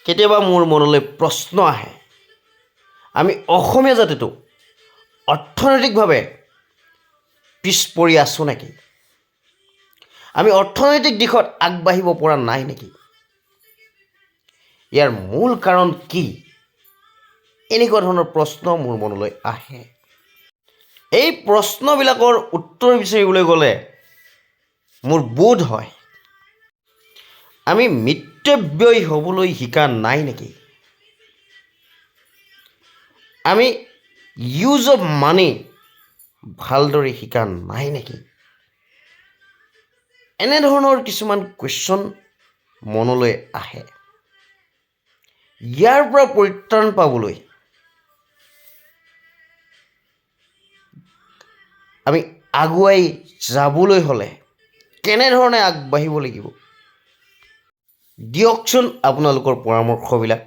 কেতিয়াবা মোৰ মনলৈ প্ৰশ্ন আহে, আমি অসমীয়া জাতিটো অৰ্থনৈতিকভাৱে পিছ পৰি আছোঁ নেকি? আমি অৰ্থনৈতিক দিশত আগবাঢ়িব পৰা নাই নেকি? ইয়াৰ মূল কাৰণ কি? এনেকুৱা ধৰণৰ প্ৰশ্ন মোৰ মনলৈ আহে। এই প্ৰশ্নবিলাকৰ উত্তৰ বিচাৰিবলৈ গ'লে মোৰ বোধ হয় আমি মিতব্যয়ী হ'বলৈ শিকা নাই নেকি? আমি ইউজ অফ মানি ভালদৰে শিকা নাই নেকি? এনেধৰণৰ কিছুমান কুৱেশ্যন মনলৈ আহে। ইয়াৰ পৰা পৰিত্ৰাণ পাবলৈ আমি আগুৱাই যাবলৈ হ'লে কেনেধৰণে আগবাঢ়িব লাগিব? দিয়কচোন আপোনালোকৰ পৰামৰ্শবিলাক।